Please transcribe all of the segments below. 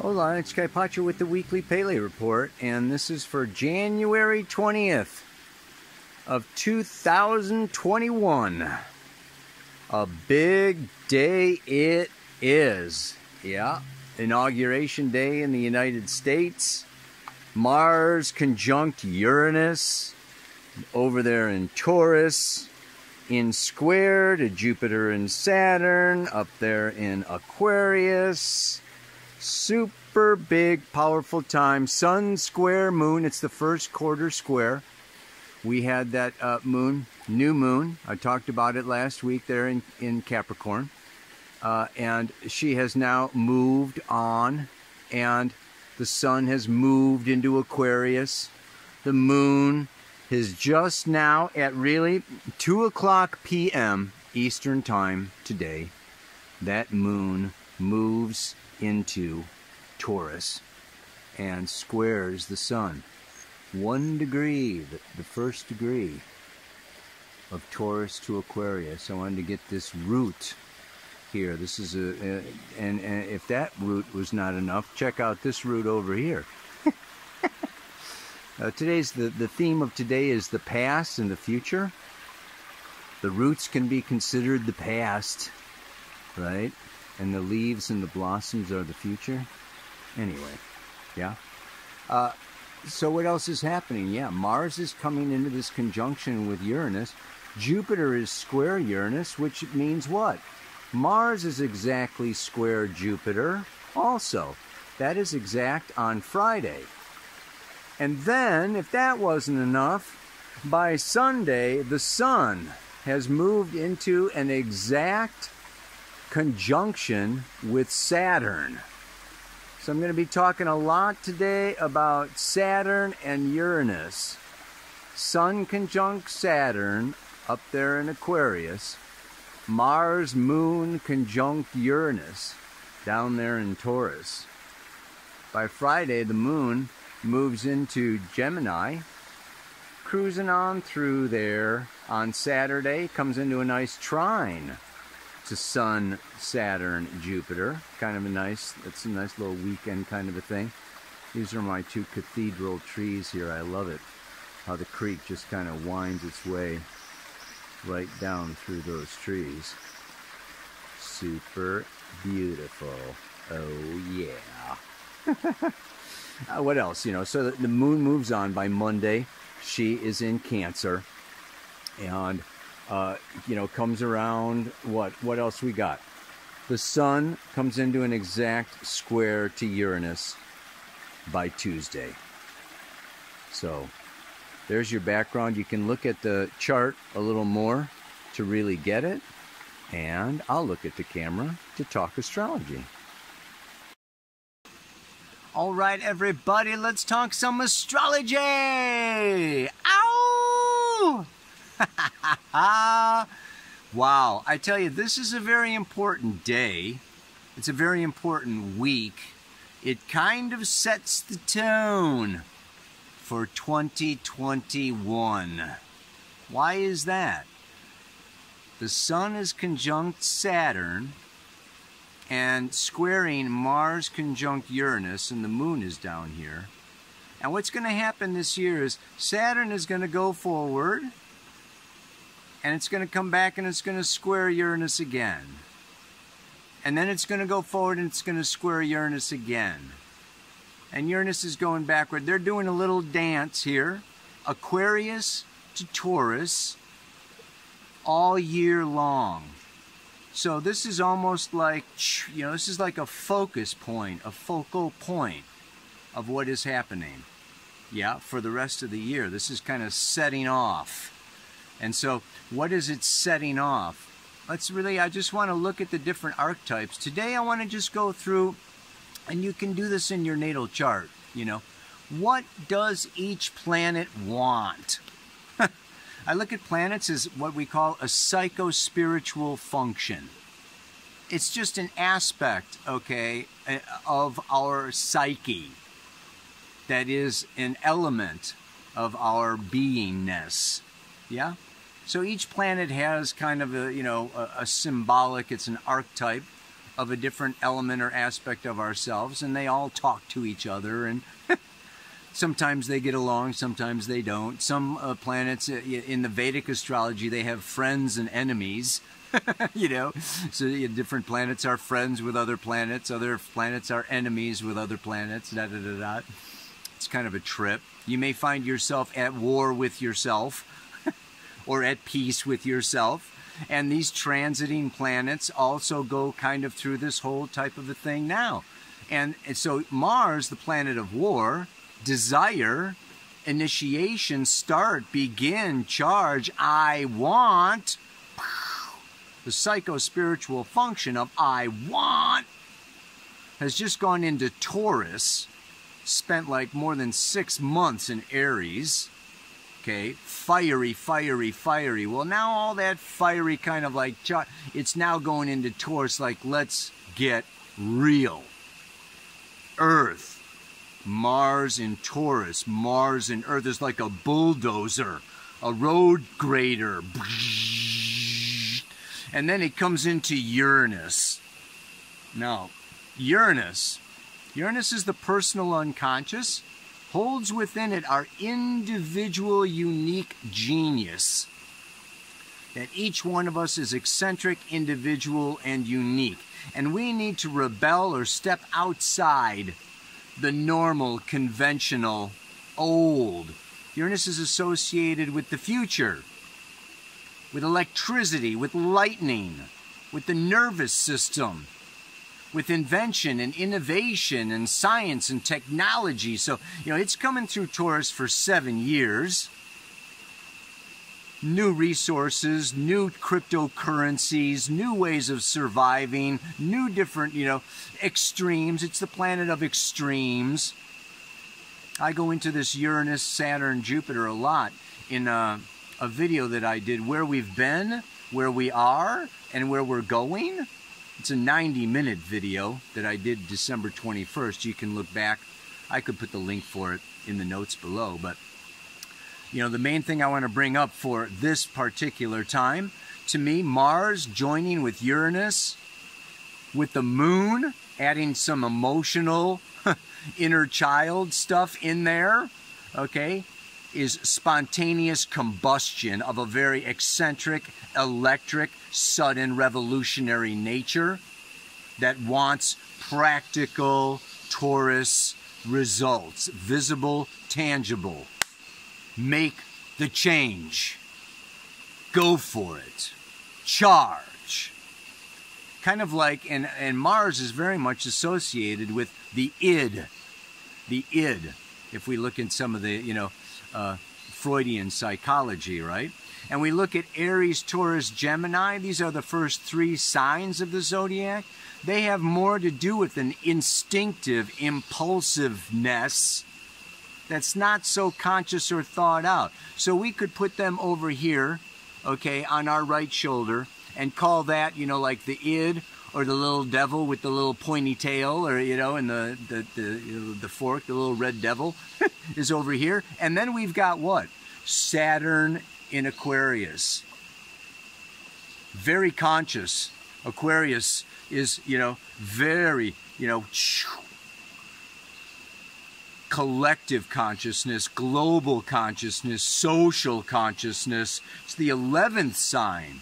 Hola, it's Kaipacho with the weekly Pele report, and this is for January 20th of 2021. A big day it is. Yeah, inauguration day in the United States. Mars conjunct Uranus over there in Taurus, in square to Jupiter and Saturn up there in Aquarius. Super big, powerful time. Sun square moon. It's the first quarter square. We had that moon, new moon. I talked about it last week there in Capricorn. And she has now moved on, and the sun has moved into Aquarius. The moon is just now at really 2:00 p.m. Eastern time today. That moon moves into Taurus and squares the sun. 1 degree, the first degree of Taurus to Aquarius. I wanted to get this root here. This is and if that root was not enough, check out this root over here. Today's the theme of today is the past and the future. The roots can be considered the past, right? And the leaves and the blossoms are the future. Anyway, yeah. So what else is happening? Yeah, Mars is coming into this conjunction with Uranus. Jupiter is square Uranus, which means what? Mars is exactly square Jupiter also. That is exact on Friday. And then, if that wasn't enough, by Sunday, the sun has moved into an exact conjunction with Saturn. So I'm going to be talking a lot today about Saturn and Uranus. Sun conjunct Saturn up there in Aquarius. Mars, moon conjunct Uranus down there in Taurus. By Friday, the moon moves into Gemini, cruising on through there. On Saturday, comes into a nice trine to Sun, Saturn, Jupiter. Kind of a nice, it's a nice little weekend kind of a thing. These are my two cathedral trees here. I love it. How the creek just kind of winds its way right down through those trees. Super beautiful. Oh yeah. What else? You know, so the moon moves on by Monday. She is in Cancer. And, you know, comes around, what else we got? The sun comes into an exact square to Uranus by Tuesday. So, there's your background. You can look at the chart a little more to really get it. And I'll look at the camera to talk astrology. All right, everybody, let's talk some astrology. Ow! Wow, I tell you, this is a very important day. It's a very important week. It kind of sets the tone for 2021. Why is that? The sun is conjunct Saturn and squaring Mars conjunct Uranus, and the moon is down here. And what's going to happen this year is Saturn is going to go forward, and it's going to come back and it's going to square Uranus again. And then it's going to go forward and it's going to square Uranus again. And Uranus is going backward. They're doing a little dance here. Aquarius to Taurus all year long. So this is almost like, you know, this is like a focus point, a focal point of what is happening. Yeah, for the rest of the year. This is kind of setting off. And so, what is it setting off? Let's really, I just want to look at the different archetypes. Today I want to just go through, and you can do this in your natal chart, you know. What does each planet want? I look at planets as what we call a psycho-spiritual function. It's just an aspect, okay, of our psyche that is an element of our beingness. Yeah? So each planet has kind of a, you know, a symbolic, it's an archetype. of a different element or aspect of ourselves, and they all talk to each other, and sometimes they get along, sometimes they don't. Some planets in the Vedic astrology, they have friends and enemies. You know, so different planets are friends with other planets are enemies with other planets, da da da da. It's kind of a trip. You may find yourself at war with yourself or at peace with yourself. And these transiting planets also go kind of through this whole type of a thing now. And so Mars, the planet of war, desire, initiation, start, begin, charge, I want. The psycho-spiritual function of I want has just gone into Taurus, spent like more than 6 months in Aries. Okay, fiery, fiery, fiery. Well, now all that fiery kind of like, it's now going into Taurus, like, let's get real. Earth, Mars in Taurus, Mars in Earth is like a bulldozer, a road grader. And then it comes into Uranus. Now, Uranus is the personal unconscious, holds within it our individual, unique genius. That each one of us is eccentric, individual, and unique. And we need to rebel or step outside the normal, conventional, old. Uranus is associated with the future, with electricity, with lightning, with the nervous system, with invention and innovation and science and technology. So, you know, it's coming through Taurus for 7 years. New resources, new cryptocurrencies, new ways of surviving, new different, you know, extremes. It's the planet of extremes. I go into this Uranus, Saturn, Jupiter a lot in a video that I did, where we've been, where we are, and where we're going. It's a 90-minute video that I did December 21st. You can look back. I could put the link for it in the notes below. But, you know, the main thing I want to bring up for this particular time, to me, Mars joining with Uranus, with the moon, adding some emotional inner child stuff in there, okay, is spontaneous combustion of a very eccentric, electric, sudden, revolutionary nature that wants practical Taurus results, visible, tangible. Make the change. Go for it. Charge. Kind of like, and Mars is very much associated with the id. The id, if we look in some of the, you know, Freudian psychology, right? And we look at Aries, Taurus, Gemini. These are the first 3 signs of the zodiac. They have more to do with an instinctive impulsiveness that's not so conscious or thought out. So we could put them over here, okay, on our right shoulder, and call that, you know, like the id, or the little devil with the little pointy tail, or, you know, and the fork, the little red devil is over here. And then we've got what? Saturn in Aquarius. Very conscious. Aquarius is, you know, very, you know, collective consciousness, global consciousness, social consciousness. It's the 11th sign.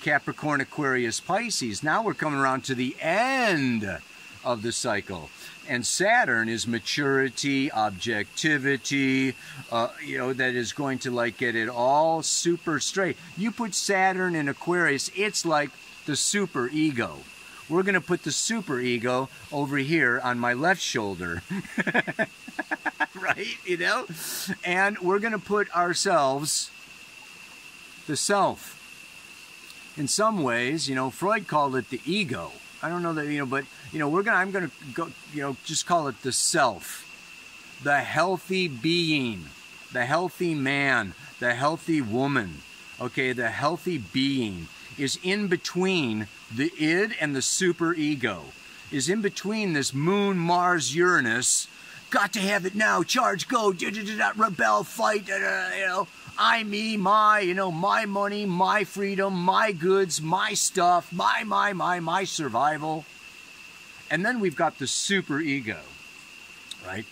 Capricorn, Aquarius, Pisces. Now we're coming around to the end of the cycle. And Saturn is maturity, objectivity, you know, that is going to like get it all super straight. You put Saturn in Aquarius, it's like the super ego. We're going to put the super ego over here on my left shoulder. Right, you know? And we're going to put ourselves, the self. In some ways, you know, Freud called it the ego. I don't know that, you know, but, you know, I'm going to go, you know, just call it the self. The healthy being, the healthy man, the healthy woman, okay, the healthy being is in between the id and the super ego, is in between this moon, Mars, Uranus, got to have it now, charge, go, rebel, fight, you know, I, me, my, you know, my money, my freedom, my goods, my stuff, my survival. And then we've got the superego, right?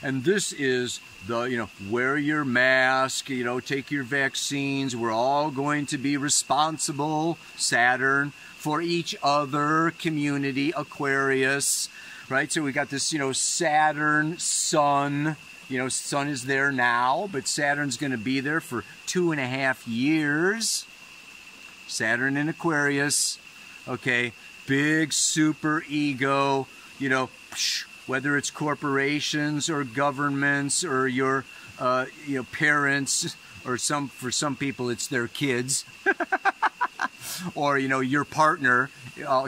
And this is the, wear your mask, take your vaccines. We're all going to be responsible, Saturn, for each other, community, Aquarius, right? So we got this, Saturn, Sun. Sun is there now, but Saturn's going to be there for 2.5 years. Saturn in Aquarius, okay? Big super ego, whether it's corporations or governments or your, parents, or for some people it's their kids, or your partner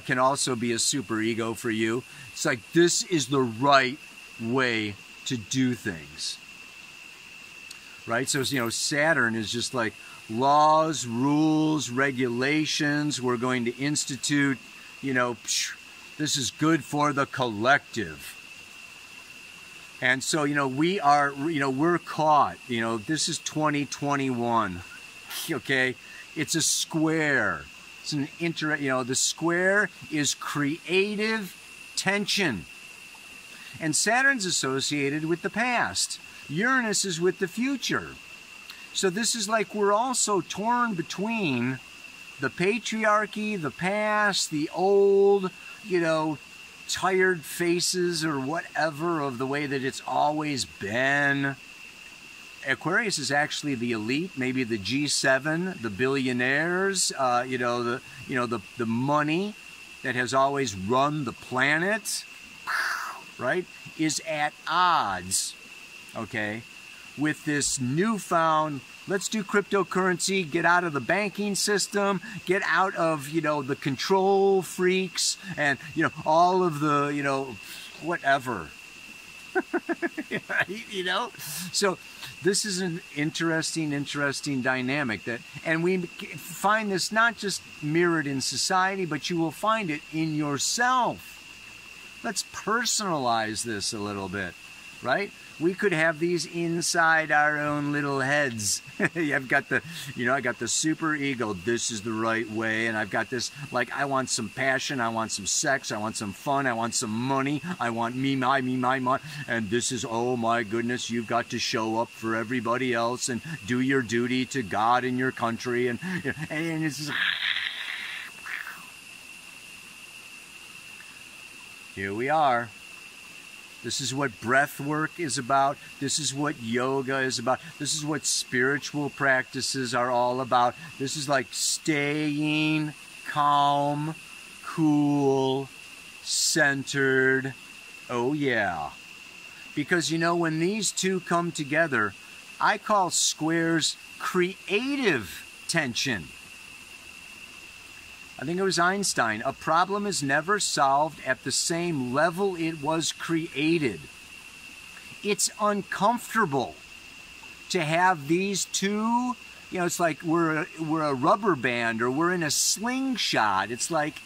can also be a super ego for you. It's like this is the right way to do things, right? So Saturn is just like laws, rules, regulations. We're going to institute. This is good for the collective. And so, we are, we're caught, this is 2021, okay? It's a square. It's an the square is creative tension. And Saturn's associated with the past. Uranus is with the future. So this is like we're also torn between the patriarchy, the past, the old, tired faces or whatever of the way that it's always been. Aquarius is actually the elite, maybe the G7, the billionaires, the money that has always run the planet, right, is at odds, okay, with this newfound, let's do cryptocurrency, get out of the banking system, get out of, the control freaks and, all of the, whatever. Right? So this is an interesting dynamic and we find this not just mirrored in society, but you will find it in yourself. Let's personalize this a little bit, right? We could have these inside our own little heads. I've got the, I got the super ego. This is the right way. And I've got this, like, I want some passion. I want some sex. I want some fun. I want some money. I want me, my. And this is, oh my goodness, you've got to show up for everybody else and do your duty to God and your country. And it's just, here we are. This is what breath work is about. This is what yoga is about. This is what spiritual practices are all about. This is like staying calm, cool, centered. Oh yeah. Because when these two come together, I call squares creative tension. I think it was Einstein. A problem is never solved at the same level it was created. It's uncomfortable to have these two, it's like we're a rubber band or we're in a slingshot. It's like,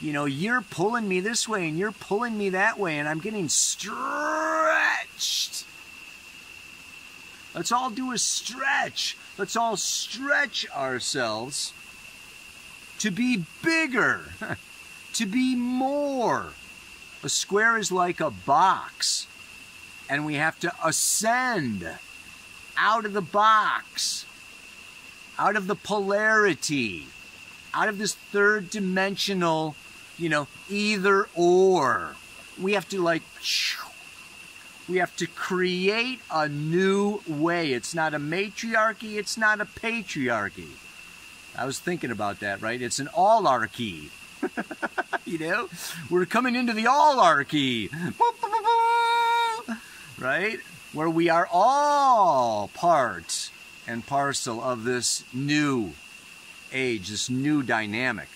you're pulling me this way and you're pulling me that way and I'm getting stretched. Let's all do a stretch. Let's all stretch ourselves to be bigger, to be more. A square is like a box, and we have to ascend out of the box, out of the polarity, out of this third dimensional, either or. We have to create a new way. It's not a matriarchy, it's not a patriarchy. I was thinking about that, right? It's an all-archy. We're coming into the all-archy. Right? Where we are all part and parcel of this new age, this new dynamic.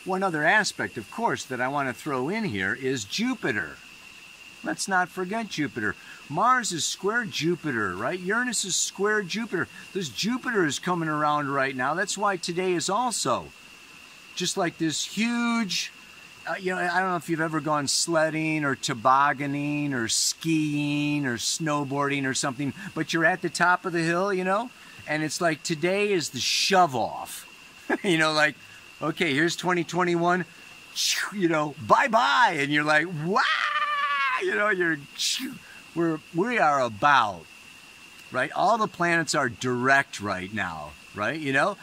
One other aspect, of course, that I want to throw in here is Jupiter. Let's not forget Jupiter. Mars is square Jupiter, right? Uranus is square Jupiter. This Jupiter is coming around right now. That's why today is also just like this huge, I don't know if you've ever gone sledding or tobogganing or skiing or snowboarding or something, but you're at the top of the hill, and it's like today is the shove-off. Okay, here's 2021. you know, bye-bye. And you're like, wow, you know, we are about, right? All the planets are direct right now, right? You know,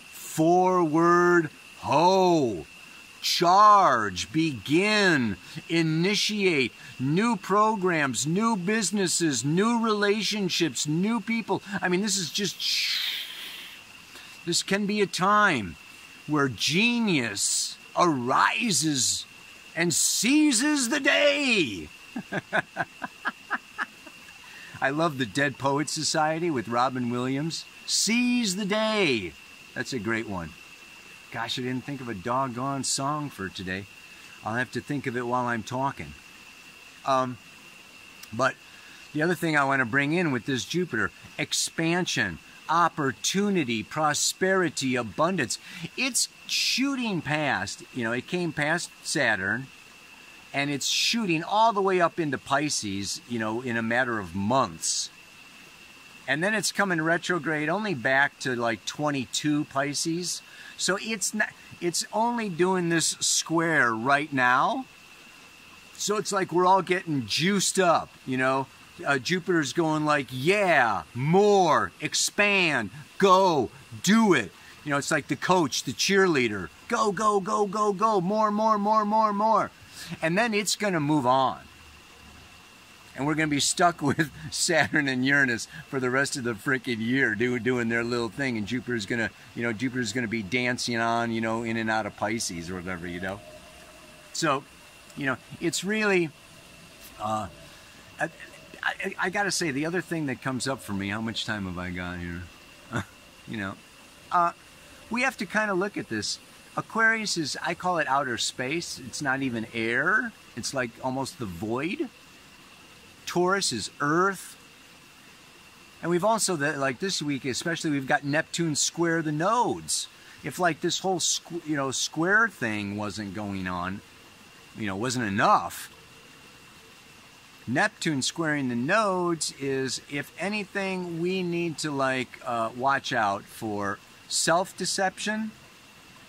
forward, ho, charge, begin, initiate, new programs, new businesses, new relationships, new people. I mean, this can be a time where genius arises and seizes the day. I love the Dead Poets Society with Robin Williams. Seize the day. That's a great one. Gosh, I didn't think of a doggone song for today. I'll have to think of it while I'm talking. But the other thing I want to bring in with this Jupiter, expansion, opportunity, prosperity, abundance. It's shooting past, you know, it came past Saturn, and it's shooting all the way up into Pisces, you know, in a matter of months. And then it's coming retrograde only back to like 22 Pisces. So it's only doing this square right now. So it's like we're all getting juiced up, you know. Jupiter's going like, yeah, more, expand, go, do it. You know, it's like the coach, the cheerleader. Go, go, go, go, go, more, more, more, more, more. And then it's going to move on. And we're going to be stuck with Saturn and Uranus for the rest of the freaking year doing their little thing. And Jupiter's going to, you know, Jupiter's going to be dancing on, you know, in and out of Pisces or whatever, you know. So, you know, it's really, I got to say, the other thing that comes up for me, how much time have I got here? You know, we have to kind of look at this. Aquarius is, I call it outer space. It's not even air. It's like almost the void. Taurus is earth. And we've also, like this week especially, we've got Neptune square the nodes. If like this whole, you know, square thing wasn't going on, you know, wasn't enough, Neptune squaring the nodes is, if anything, we need to like watch out for self-deception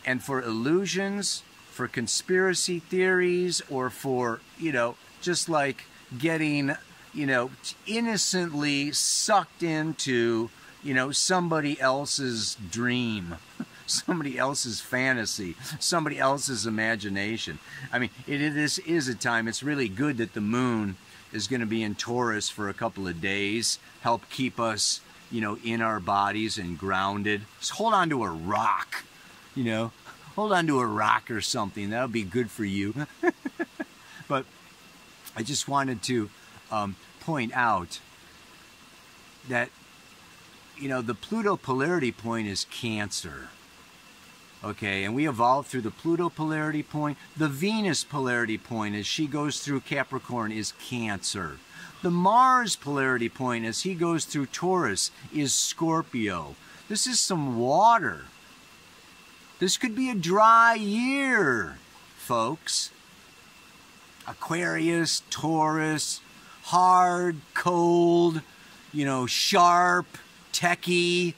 and for illusions, for conspiracy theories, or for, you know, just like getting, you know, innocently sucked into, you know, somebody else's dream, somebody else's fantasy, somebody else's imagination. I mean, this is a time, it's really good that the moon is going to be in Taurus for a couple of days, help keep us, you know, in our bodies and grounded. Just hold on to a rock, you know, hold on to a rock or something. That'll be good for you. But I just wanted to point out that, you know, the Pluto polarity point is Cancer. Okay, and we evolved through the Pluto polarity point. The Venus polarity point as she goes through Capricorn is Cancer. The Mars polarity point as he goes through Taurus is Scorpio. This is some water. This could be a dry year, folks. Aquarius, Taurus, hard, cold, you know, sharp, techie,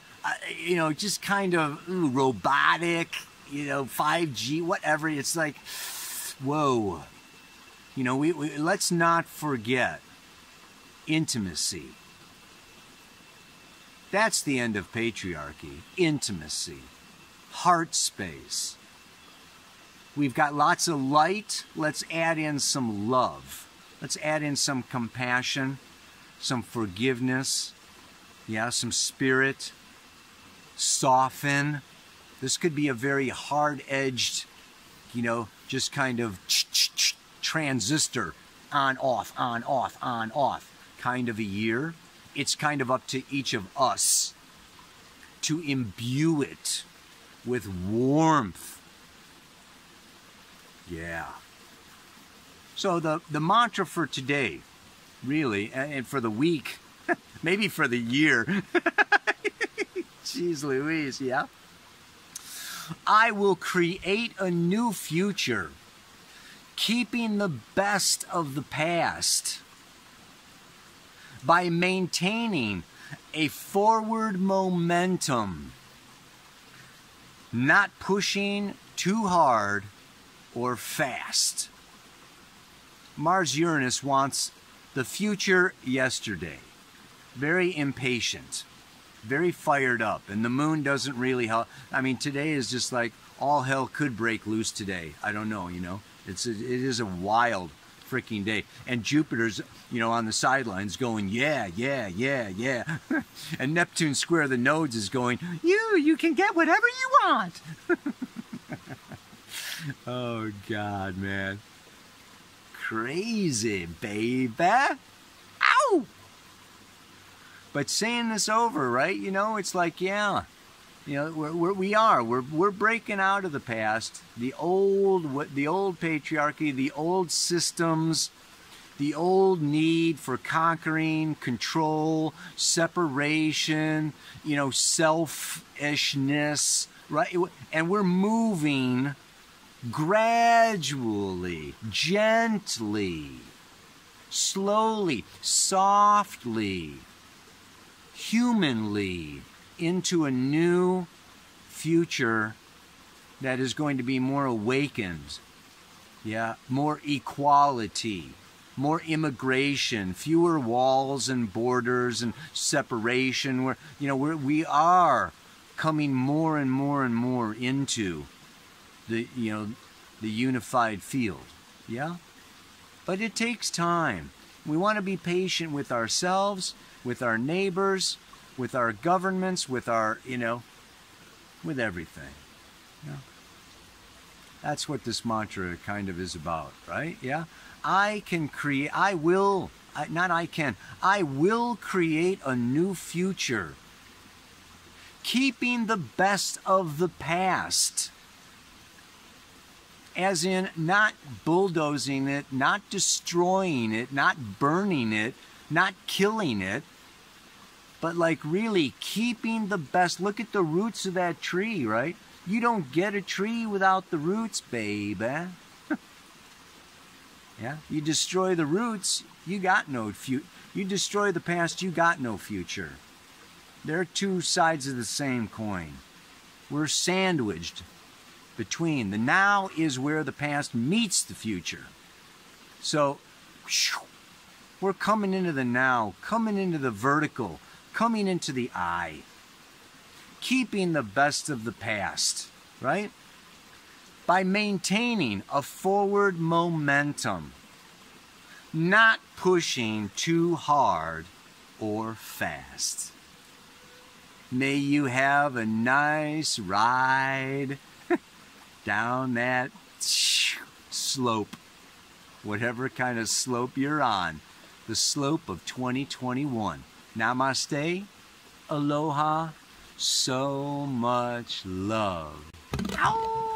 you know, just kind of robotic, you know, 5G, whatever. It's like, whoa. You know, we let's not forget intimacy. That's the end of patriarchy. Intimacy. Heart space. We've got lots of light. Let's add in some love. Let's add in some compassion, some forgiveness, yeah, some spirit. Soften. This could be a very hard-edged, you know, just kind of transistor, on, off, on, off, on, off kind of a year. It's kind of up to each of us to imbue it with warmth. Yeah. So the mantra for today, really, and for the week, maybe for the year, jeez Louise, yeah? I will create a new future, keeping the best of the past by maintaining a forward momentum, not pushing too hard or fast. Mars-Uranus wants the future yesterday. Very impatient. Very fired up. And the moon doesn't really help. I mean, today is just like all hell could break loose today. I don't know, you know. It is a wild freaking day. And Jupiter's, you know, on the sidelines going, yeah, yeah, yeah, yeah. And Neptune square the nodes is going, you can get whatever you want. Oh, God, man. Crazy, baby. Ow! But saying this over, right? You know, it's like, yeah, you know, we're breaking out of the past, the old patriarchy, the old systems, the old need for conquering, control, separation, you know, selfishness, right? And we're moving gradually, gently, slowly, softly, humanly into a new future that is going to be more awakened, yeah, more equality, more immigration, fewer walls and borders and separation. We are coming more and more and more into the unified field, yeah. But it takes time. We want to be patient with ourselves, with our neighbors, with our governments, with our, you know, with everything. Yeah. That's what this mantra kind of is about, right? Yeah. I will create a new future, keeping the best of the past. As in, not bulldozing it, not destroying it, not burning it, not killing it, but like really keeping the best. Look at the roots of that tree, right? You don't get a tree without the roots, baby. Yeah, you destroy the roots, you got no future. You destroy the past, you got no future. They're two sides of the same coin. We're sandwiched between. The now is where the past meets the future. So, we're coming into the now, coming into the vertical, coming into the I. Keeping the best of the past, right? By maintaining a forward momentum. Not pushing too hard or fast. May you have a nice ride down that slope, whatever kind of slope you're on, the slope of 2021. Namaste, aloha, so much love. Ow!